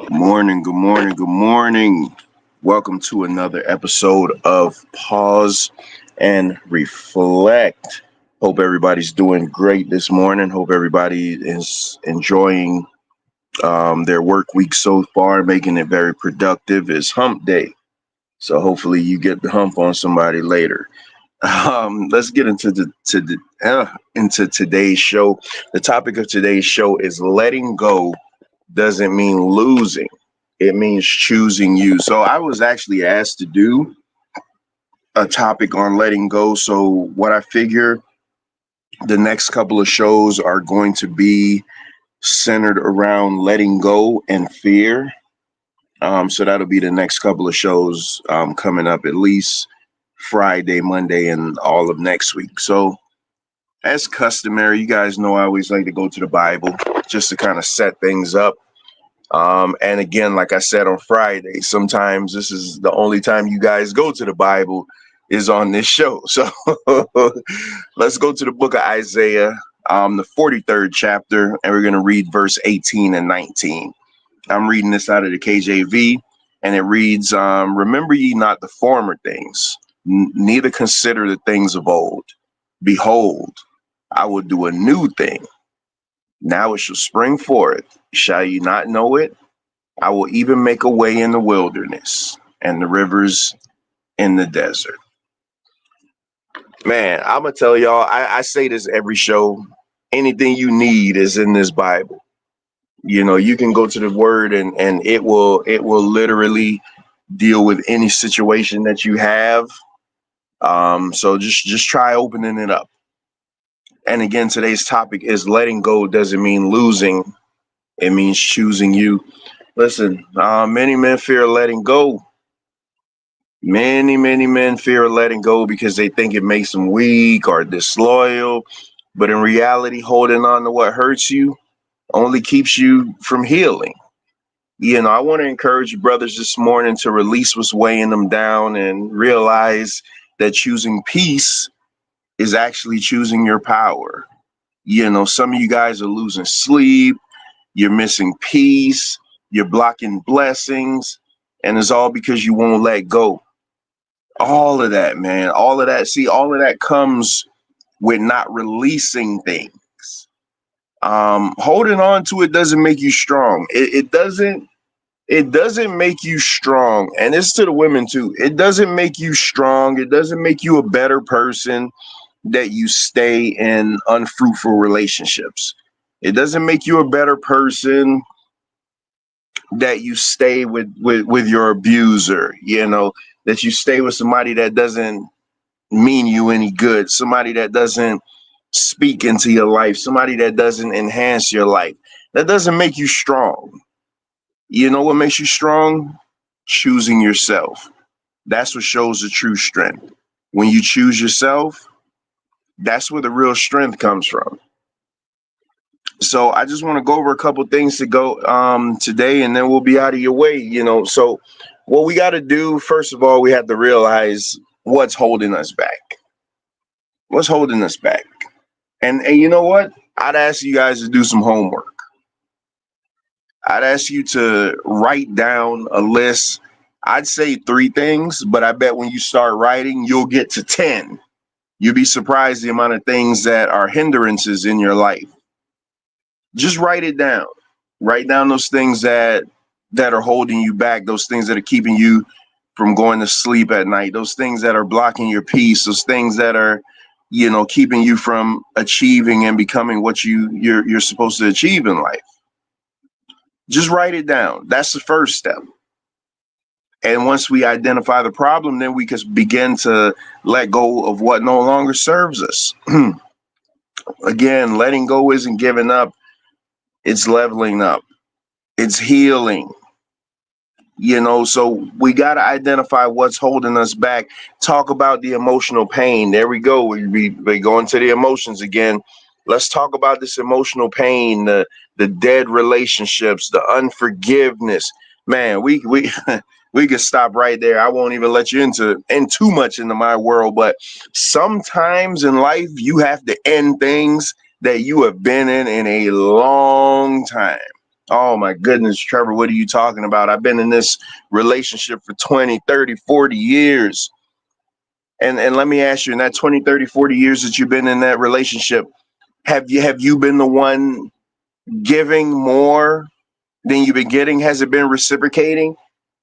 Morning, good morning, good morning. Welcome to another episode of Pause and Reflect. Hope everybody's doing great this morning. Hope everybody is enjoying their work week so far, making it very productive. It's hump day. So hopefully you get the hump on somebody later. Let's get into today's show. The topic of today's show is letting go doesn't mean losing. It means choosing you. So I was actually asked to do a topic on letting go. So what I figure the next couple of shows are going to be centered around letting go and fear. So that'll be the next couple of shows coming up, at least Friday, Monday, and all of next week. So as customary, you guys know I always like to go to the Bible just to kind of set things up. And again, like I said on Friday, sometimes this is the only time you guys go to the Bible is on this show. So let's go to the book of Isaiah, the 43rd chapter, and we're going to read verse 18 and 19. I'm reading this out of the KJV, and it reads, remember ye not the former things, neither consider the things of old. Behold, I will do a new thing. Now it shall spring forth. Shall ye not know it? I will even make a way in the wilderness and the rivers in the desert. Man, I'm gonna tell y'all, I say this every show. Anything you need is in this Bible. You know, you can go to the word and it will literally deal with any situation that you have. So just try opening it up. And again, today's topic is letting go doesn't mean losing. It means choosing you. Listen, many men fear letting go. Many men fear letting go because they think it makes them weak or disloyal. But in reality, holding on to what hurts you only keeps you from healing. You know, I want to encourage you, brothers, this morning to release what's weighing them down and realize that choosing peace is actually choosing your power. You know, some of you guys are losing sleep, you're missing peace, you're blocking blessings, and it's all because you won't let go. All of that, man, all of that. See, all of that comes with not releasing things. Holding on to it doesn't make you strong. It doesn't. It doesn't make you strong, and it's to the women too. It doesn't make you strong. It doesn't make you a better person that you stay in unfruitful relationships. It doesn't make you a better person that you stay with your abuser. You know, that you stay with somebody that doesn't mean you any good, somebody that doesn't speak into your life, somebody that doesn't enhance your life. That doesn't make you strong. You know what makes you strong? Choosing yourself. That's what shows the true strength. When you choose yourself, that's where the real strength comes from. So I just want to go over a couple things to go today, and then we'll be out of your way. You know, so what we got to do, first of all, we have to realize what's holding us back. What's holding us back? And you know what? I'd ask you guys to do some homework. I'd ask you to write down a list. I'd say 3 things, but I bet when you start writing, you'll get to 10. You'll be surprised the amount of things that are hindrances in your life. Just write it down. Write down those things that are holding you back, those things that are keeping you from going to sleep at night, those things that are blocking your peace, those things that are, you know, keeping you from achieving and becoming what you're supposed to achieve in life. Just write it down. That's the first step. And once we identify the problem, then we can begin to let go of what no longer serves us. Again, letting go isn't giving up, it's leveling up, it's healing. You know, so we got to identify what's holding us back. Talk about the emotional pain. There we go. We go into the emotions again. Let's talk about this emotional pain, the dead relationships, the unforgiveness. Man, we we could stop right there. I won't even let you in too much into my world, but sometimes in life you have to end things that you have been in a long time. Oh my goodness, Trevor, what are you talking about? I've been in this relationship for 20, 30, 40 years. And let me ask you, in that 20, 30, 40 years that you've been in that relationship, have you been the one giving more than you've been getting? Has it been reciprocating?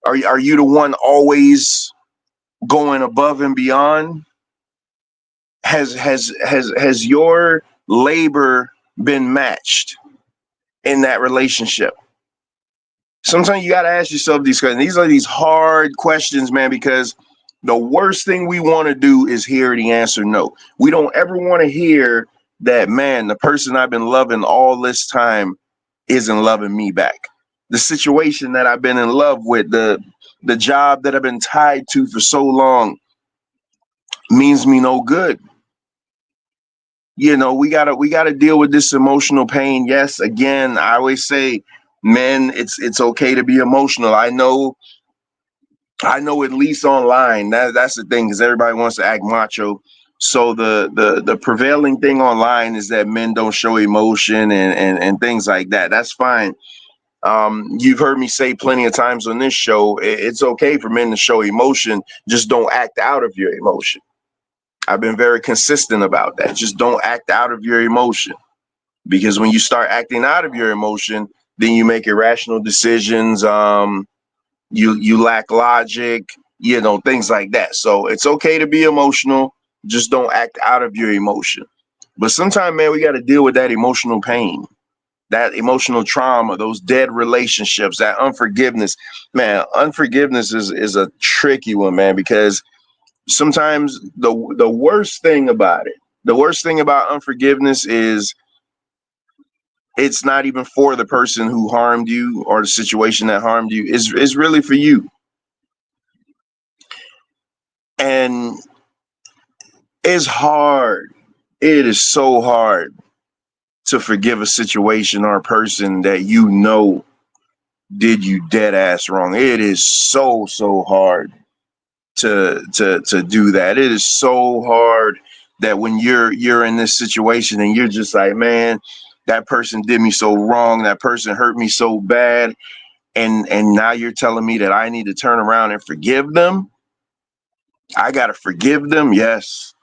Are you the one always going above and beyond? Has your labor been matched in that relationship? Sometimes you got to ask yourself these questions. These are these hard questions, man, because the worst thing we want to do is hear the answer no. We don't ever want to hear that, man, the person I've been loving all this time isn't loving me back. The situation that I've been in love with, the job that I've been tied to for so long means me no good. We gotta deal with this emotional pain. Yes, again, I always say, men, it's okay to be emotional. I know at least online, that's the thing, because everybody wants to act macho. So the prevailing thing online is that men don't show emotion and things like that. That's fine. You've heard me say plenty of times on this show, it's okay for men to show emotion, just don't act out of your emotion. I've been very consistent about that. Just don't act out of your emotion, because when you start acting out of your emotion, then you make irrational decisions. You lack logic, things like that. So it's okay to be emotional, just don't act out of your emotion. But sometimes, man, we got to deal with that emotional pain, that emotional trauma, those dead relationships, that unforgiveness. Man, unforgiveness is a tricky one, man, because sometimes the worst thing about it, the worst thing about unforgiveness is it's not even for the person who harmed you or the situation that harmed you. Is really for you. And it's hard. It is so hard to forgive a situation or a person that did you dead ass wrong. It is so hard to do that. It is so hard that when you're in this situation and you're just like, man, that person did me so wrong, that person hurt me so bad, and now you're telling me that I need to turn around and forgive them. I gotta forgive them. Yes,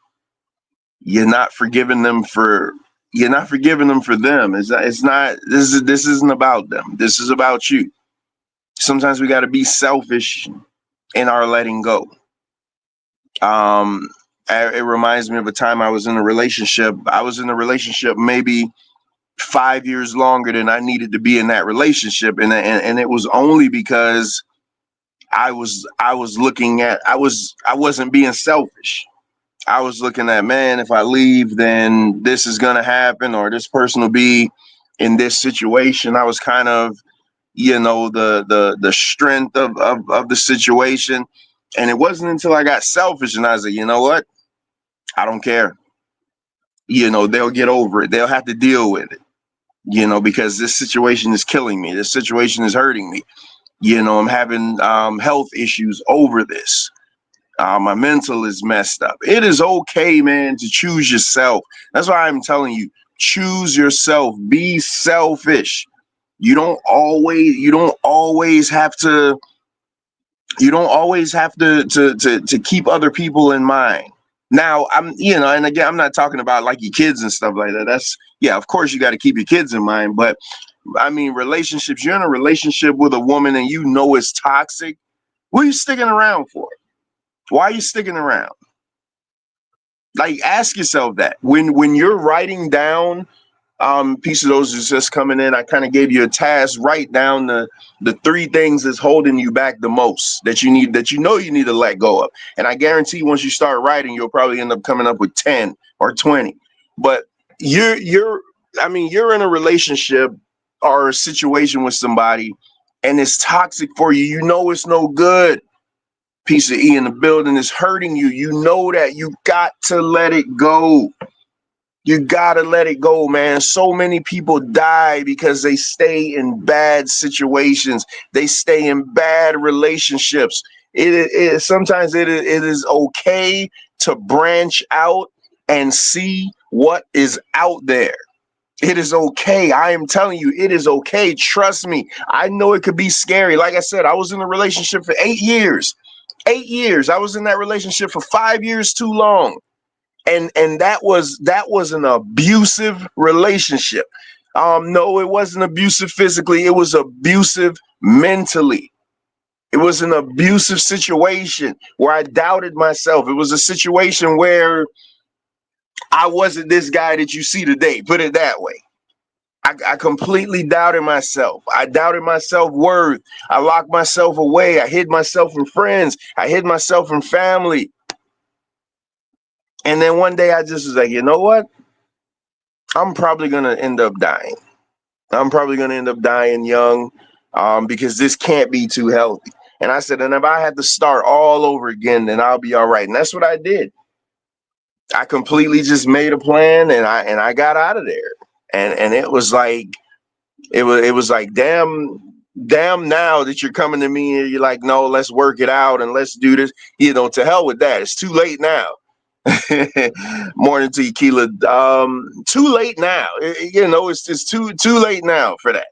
you're not forgiving them for you're not forgiving them for them. It's not this isn't about them. This is about you. Sometimes we got to be selfish in our letting go. um it reminds me of a time I was in a relationship. I was in a relationship maybe 5 years longer than I needed to be in that relationship, and it was only because I was looking at I wasn't being selfish. I was looking at, man, if I leave, then this is gonna happen, or this person will be in this situation. I was kind of, the strength of the situation. And it wasn't until I got selfish and I was like, you know what? I don't care. They'll get over it. They'll have to deal with it, because this situation is killing me. This situation is hurting me. I'm having health issues over this. My mental is messed up. It is okay, man, to choose yourself. That's why I'm telling you, choose yourself. Be selfish. You don't always have to to keep other people in mind. Now, and again, I'm not talking about like your kids and stuff like that. That's, yeah, of course you got to keep your kids in mind, but I mean, relationships, you're in a relationship with a woman and it's toxic. What are you sticking around for? Why are you sticking around? Like, ask yourself that when you're writing down, piece of those is just coming in. I kind of gave you a task. Write down the three things that's holding you back the most, that you need to let go of. And I guarantee once you start writing, you'll probably end up coming up with 10 or 20. But you're in a relationship or a situation with somebody, and it's toxic for you. It's no good. Piece of E in the building is hurting you. You know that. You got to let it go. You gotta let it go, man. So many people die because they stay in bad situations. They stay in bad relationships. Sometimes it is okay to branch out and see what is out there. It is okay. I am telling you, it is okay. Trust me. I know it could be scary. Like I said, I was in a relationship for 8 years. 8 years. I was in that relationship for 5 years too long. And that was an abusive relationship. No, it wasn't abusive physically, it was abusive mentally. It was an abusive situation where I doubted myself. It was a situation where I wasn't this guy that you see today, put it that way. I completely doubted myself. I doubted my self-worth. I locked myself away. I hid myself from friends. I hid myself from family. And then one day I just was like, you know what? I'm probably going to end up dying. I'm probably going to end up dying young, because this can't be too healthy. And I said, and if I had to start all over again, then I'll be all right. And that's what I did. I completely just made a plan, and I got out of there. And it was like, it was like, damn, now that you're coming to me and you're like, no, let's work it out and let's do this. To hell with that. It's too late now. Morning to you, Keela. Too late now. It's too late now for that.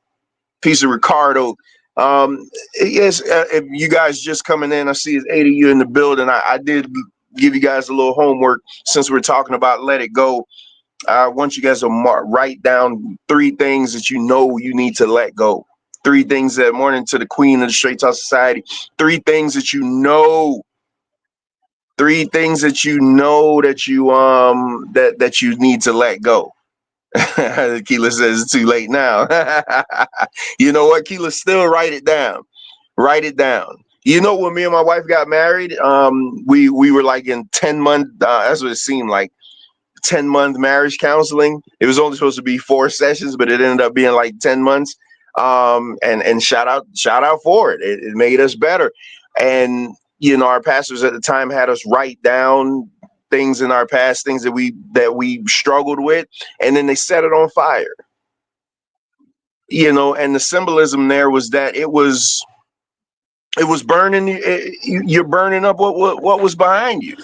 Piece of Ricardo. Yes, if you guys just coming in, I see it's 8 of you in the building. I did give you guys a little homework since we're talking about let it go. I want you guys to write down 3 things that you know you need to let go. 3 things that, morning to the queen of the Straight Talk Society. 3 things that you know. 3 things that you know that you need to let go. Keela says it's too late now. You know what, Keela? Still write it down. Write it down. When me and my wife got married, we were like in 10-month. That's what it seemed like. 10-month marriage counseling. It was only supposed to be 4 sessions, but it ended up being like 10 months. And shout out for it. It made us better. And our pastors at the time had us write down things in our past, things that we struggled with, and then they set it on fire. And the symbolism there was that it was burning. You're burning up what was behind you.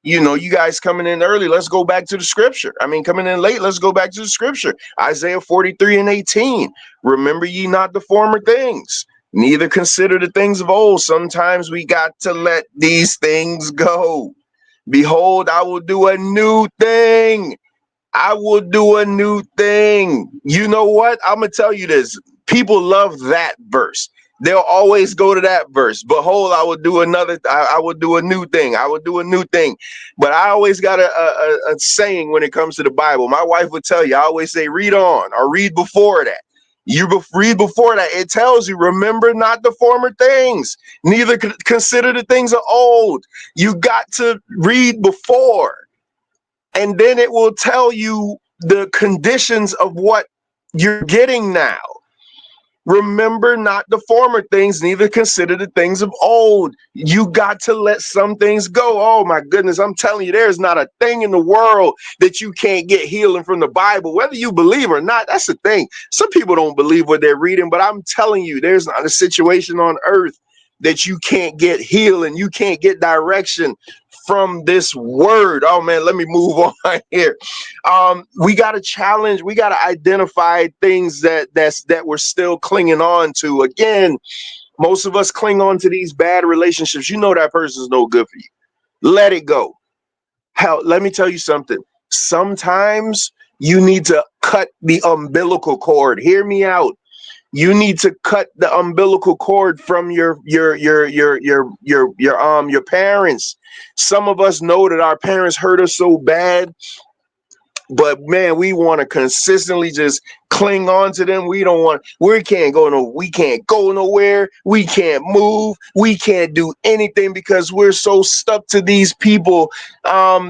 You guys coming in early, let's go back to the scripture. I mean, coming in late, let's go back to the scripture. Isaiah 43:18. Remember ye not the former things, neither consider the things of old. Sometimes we got to let these things go. Behold, I will do a new thing. I will do a new thing. You know what? I'm going to tell you this. People love that verse. They'll always go to that verse. Behold, I will do I will do a new thing. I will do a new thing. But I always got a saying when it comes to the Bible. My wife would tell you, I always say, read on or read before that. Read before that. It tells you, remember not the former things, neither consider the things of old. You got to read before. And then it will tell you the conditions of what you're getting now. Remember not the former things, neither consider the things of old. You got to let some things go. Oh my goodness, I'm telling you, there's not a thing in the world that you can't get healing from the Bible, whether you believe or not. That's the thing. Some people don't believe what they're reading, but I'm telling you, there's not a situation on earth that you can't get healing, you can't get direction from this word. Oh man, let me move on here. We got to challenge, we got to identify things that we're still clinging on to. Again, most of us cling on to these bad relationships. That person's no good for you. Let it go. Hell, let me tell you something. Sometimes you need to cut the umbilical cord. Hear me out. You need to cut the umbilical cord from your parents. Some of us know that our parents hurt us so bad, but man, we want to consistently just cling on to them. We can't go nowhere. We can't move. We can't do anything because we're so stuck to these people,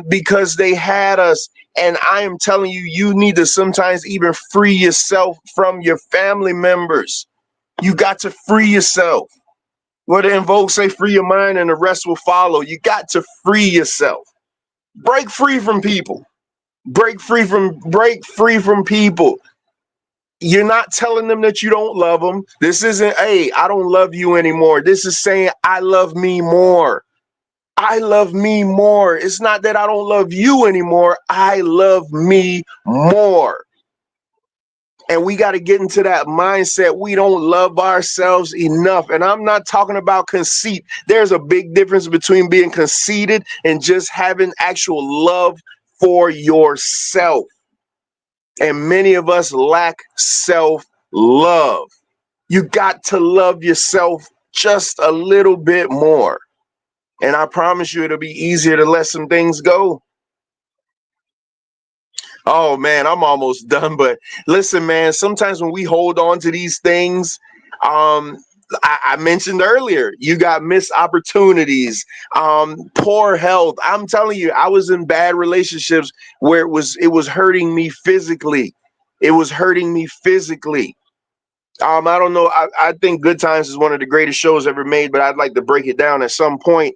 because they had us. And I am telling you, you need to sometimes even free yourself from your family members. You got to free yourself. What the invokes say, free your mind and the rest will follow. You got to free yourself. Break free from people. Break free from people. You're not telling them that you don't love them. This isn't, hey, I don't love you anymore. This is saying, I love me more. I love me more. It's not that I don't love you anymore. I love me more. And we got to get into that mindset. We don't love ourselves enough. And I'm not talking about conceit. There's a big difference between being conceited and just having actual love for yourself. And many of us lack self-love. You got to love yourself just a little bit more. And I promise you, it'll be easier to let some things go. Oh man, I'm almost done. But listen, man, sometimes when we hold on to these things, I mentioned earlier, you got missed opportunities, poor health. I'm telling you, I was in bad relationships where it was hurting me physically. It was hurting me physically. I don't know. I think Good Times is one of the greatest shows ever made, but I'd like to break it down at some point.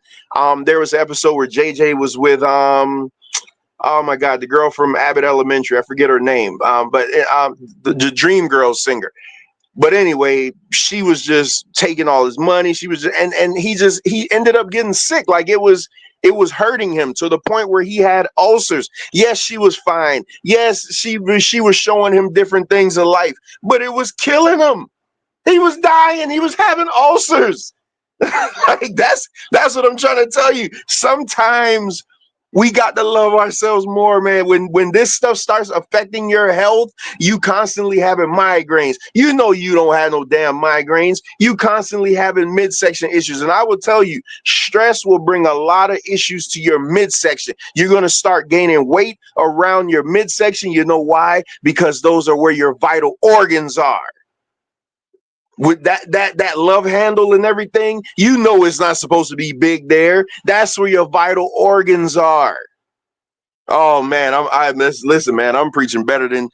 There was an episode where JJ was with oh my God, the girl from Abbott Elementary. I forget her name. But the Dream Girls singer. But anyway, she was just taking all his money. She was, and he ended up getting sick. Like it was hurting him to the point where he had ulcers. Yes, she was fine. Yes, she was showing him different things in life, but it was killing him. He was dying. He was having ulcers. Like that's what I'm trying to tell you. Sometimes we got to love ourselves more, man. When this stuff starts affecting your health, you constantly having migraines. You know you don't have no damn migraines. You constantly having midsection issues. And I will tell you, stress will bring a lot of issues to your midsection. You're going to start gaining weight around your midsection. You know why? Because those are where your vital organs are. With that love handle and everything, you know it's not supposed to be big there. That's where your vital organs are. Oh man, listen, man. I'm preaching better than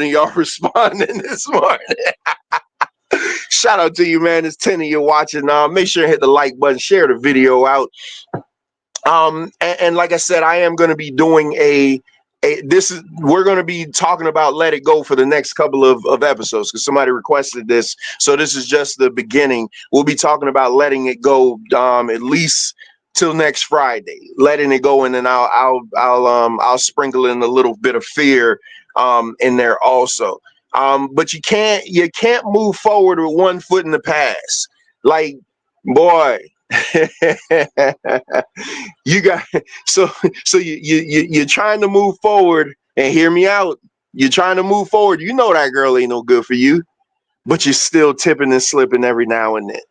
y'all responding this morning. Shout out to you, man. It's 10 of you watching. Make sure you hit the like button, share the video out. And like I said, I am going to be doing we're going to be talking about Let It Go for the next couple of episodes because somebody requested this. So this is just the beginning. We'll be talking about letting it go at least till next Friday, letting it go, and then I'll sprinkle in a little bit of fear in there also. But you can't move forward with one foot in the past. Like, boy. You got so you're trying to move forward, and hear me out. You're trying to move forward. You know that girl ain't no good for you, but you're still tipping and slipping every now and then.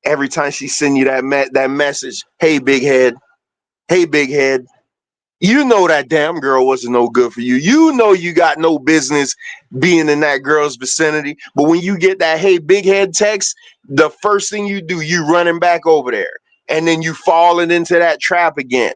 Every time she send you that message, hey big head, you know that damn girl wasn't no good for you. You know you got no business being in that girl's vicinity. But when you get that hey big head text, the first thing you do, you running back over there. And then you falling into that trap again.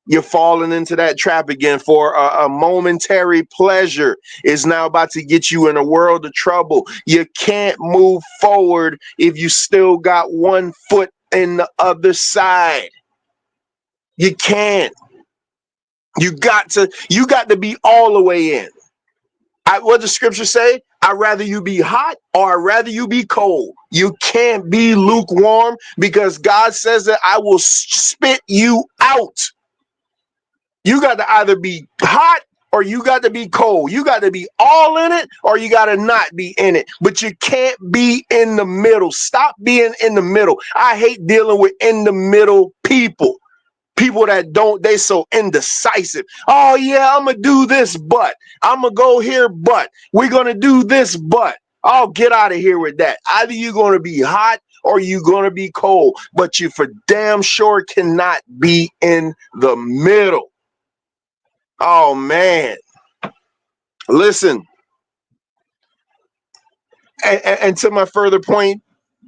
You're falling into that trap again for a momentary pleasure is now about to get you in a world of trouble. You can't move forward if you still got one foot in the other side. You can't. You got to be all the way in. What does scripture say? I'd rather you be hot or I'd rather you be cold. You can't be lukewarm because God says that I will spit you out. You got to either be hot or you got to be cold. You got to be all in it or you got to not be in it. But you can't be in the middle. Stop being in the middle. I hate dealing with in the middle people. People that they so indecisive. Oh yeah, I'm gonna do this, but I'm gonna go here, but we're gonna do this, but I'll get out of here with that. Either you're gonna be hot or you're gonna be cold, but you for damn sure cannot be in the middle. Oh man, listen. And to my further point,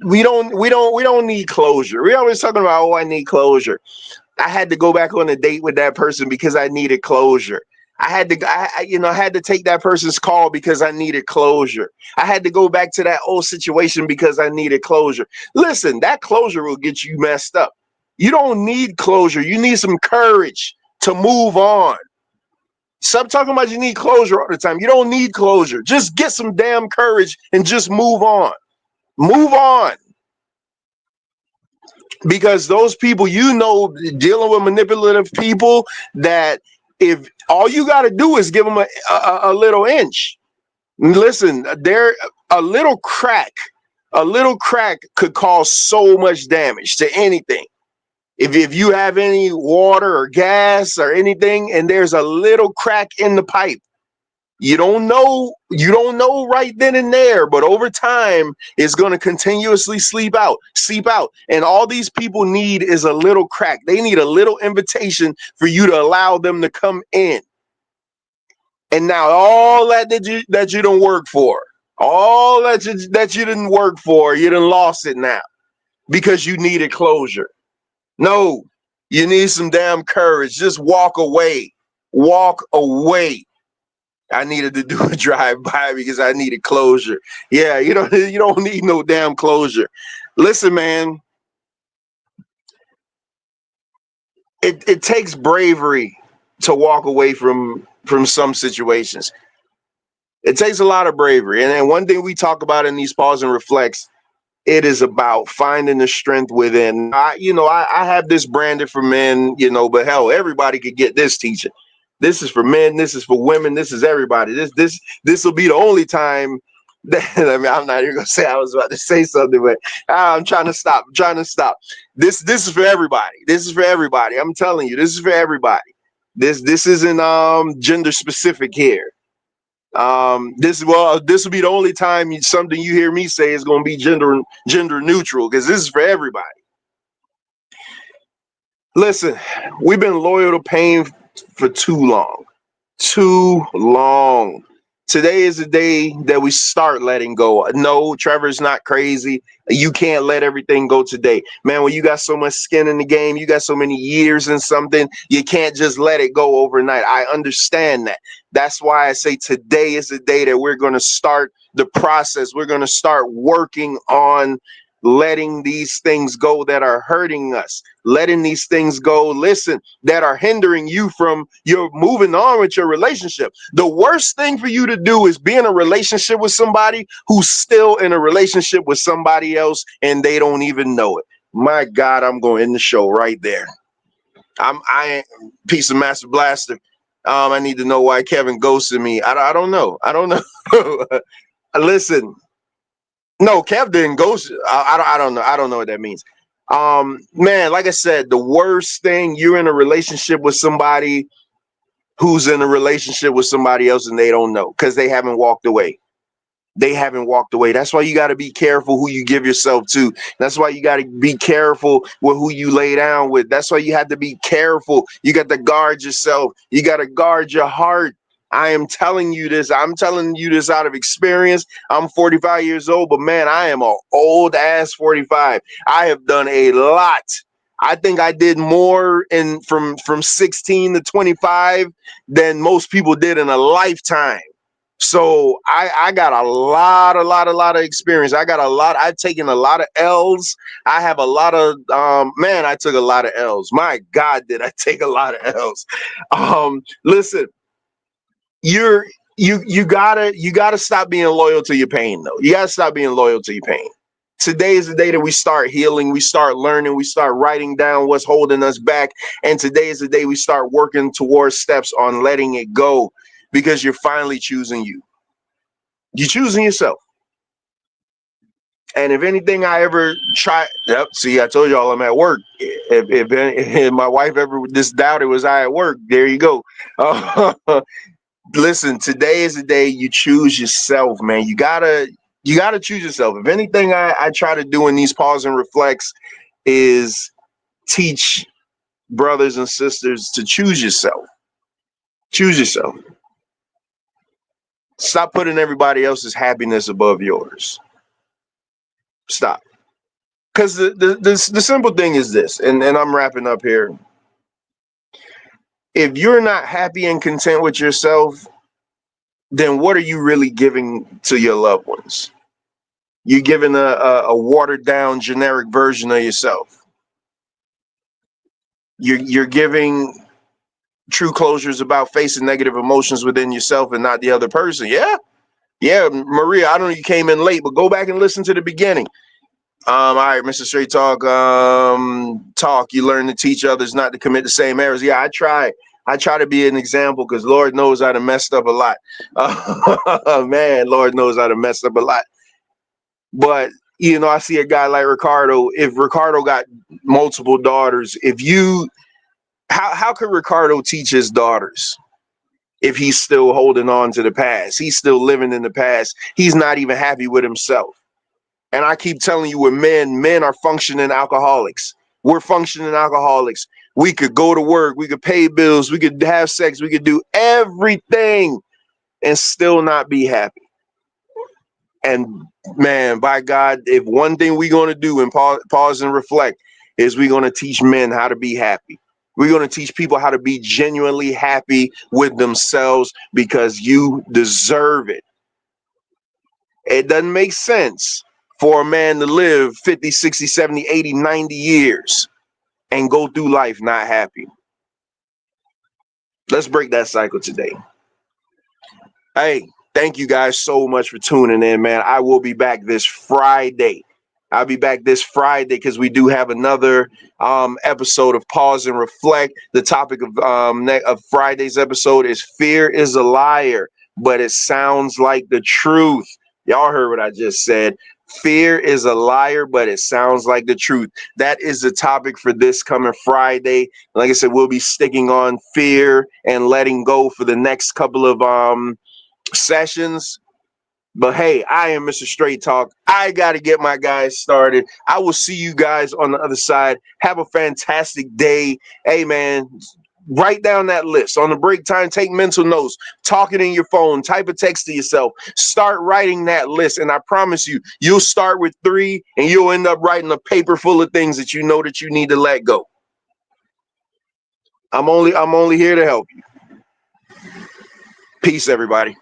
we don't need closure. We always talking about, oh, I need closure. I had to go back on a date with that person because I needed closure. I had to take that person's call because I needed closure. I had to go back to that old situation because I needed closure. Listen, that closure will get you messed up. You don't need closure. You need some courage to move on. Stop talking about you need closure all the time. You don't need closure. Just get some damn courage and just move on. Move on. Because those people, dealing with manipulative people, that if all you got to do is give them a little inch, Listen, there a little crack could cause so much damage to anything. If you have any water or gas or anything, and there's a little crack in the pipe, you don't know right then and there, but over time it's going to continuously seep out. And all these people need is a little crack. They need a little invitation for you to allow them to come in. And now all that you don't work for, all that you didn't work for, you done lost it now because you needed closure. No, you need some damn courage. Just walk away. Walk away. I needed to do a drive by because I needed closure. Yeah, you don't need no damn closure. Listen, man, it takes bravery to walk away from some situations. It takes a lot of bravery. And then one thing we talk about in these pause and reflects, it is about finding the strength within. I have this branded for men, but hell, everybody could get this teaching. This is for men. This is for women. This is everybody. This will be the only time that, I mean, I'm not even gonna say I was about to say something, but I'm trying to stop. I'm trying to stop. This is for everybody. This is for everybody. I'm telling you, this is for everybody. This isn't gender specific here. This will be the only time something you hear me say is going to be gender neutral, because this is for everybody. Listen, we've been loyal to pain for too long. Today is the day that we start letting go. No, Trevor's not crazy. You can't let everything go today, man. When you got so much skin in the game, you got so many years in something, you can't just let it go overnight. I understand that. That's why I say today is the day that we're going to start the process. We're going to start working on letting these things go that are hurting us, letting these things go, listen, that are hindering you from your moving on with your relationship. The worst thing for you to do is be in a relationship with somebody who's still in a relationship with somebody else and they don't even know it. My God, I'm going to end the show right there. I piece of Master Blaster. I need to know why Kevin ghosted me. I don't know. I don't know. Listen, no, Kev didn't ghost. I don't know. I don't know what that means. Man, like I said, the worst thing, you're in a relationship with somebody who's in a relationship with somebody else and they don't know because they haven't walked away. They haven't walked away. That's why you got to be careful who you give yourself to. That's why you got to be careful with who you lay down with. That's why you have to be careful. You got to guard yourself. You got to guard your heart. I am telling you this. I'm telling you this out of experience. I'm 45 years old, but man, I am an old ass 45. I have done a lot. I think I did more in from 16 to 25 than most people did in a lifetime. So I got a lot of experience. I got a lot. I've taken a lot of L's. I have a lot of man, I took a lot of L's. My God, did I take a lot of L's. Listen, you gotta stop being loyal to your pain though. You gotta stop being loyal to your pain. Today is the day that we start healing, we start learning, we start writing down what's holding us back. And today is the day we start working towards steps on letting it go, because you're finally choosing you. You're choosing yourself. And if anything I ever try, yep, see, I told y'all I'm at work. If my wife ever just doubted was I at work, there you go. Listen, today is the day you choose yourself, man. You gotta choose yourself. If anything I try to do in these pause and reflects is teach brothers and sisters to choose yourself. Choose yourself. Stop putting everybody else's happiness above yours. Stop. Because the simple thing is this, and I'm wrapping up here. If you're not happy and content with yourself, then what are you really giving to your loved ones? You're giving a watered down generic version of yourself. You're giving true closures about facing negative emotions within yourself and not the other person. Yeah, Maria, I don't know, you came in late, but go back and listen to the beginning. All right, Mr. Straight Talk. You learn to teach others not to commit the same errors. Yeah, I try. I try to be an example because Lord knows I done messed up a lot. Man, Lord knows I done messed up a lot. But I see a guy like Ricardo. If Ricardo got multiple daughters, how could Ricardo teach his daughters if he's still holding on to the past? He's still living in the past. He's not even happy with himself. And I keep telling you, men are functioning alcoholics. We're functioning alcoholics. We could go to work, we could pay bills, we could have sex, we could do everything and still not be happy. And man, by God, if one thing we're going to do and pause and reflect is we're going to teach men how to be happy. We're going to teach people how to be genuinely happy with themselves because you deserve it. It doesn't make sense for a man to live 50, 60, 70, 80, 90 years and go through life not happy. Let's break that cycle today. Hey, thank you guys so much for tuning in, man. I will be back this Friday. I'll be back this Friday because we do have another episode of Pause and Reflect. The topic of Friday's episode is Fear is a Liar, but it sounds like the truth. Y'all heard what I just said. Fear is a liar, but it sounds like the truth. That is the topic for this coming Friday. Like I said, we'll be sticking on fear and letting go for the next couple of sessions. But hey, I am Mr. Straight Talk. I got to get my guys started. I will see you guys on the other side. Have a fantastic day. Hey, man, write down that list. On the break time, take mental notes. Talk it in your phone. Type a text to yourself. Start writing that list. And I promise you, you'll start with 3 and you'll end up writing a paper full of things that you know that you need to let go. I'm only here to help you. Peace, everybody.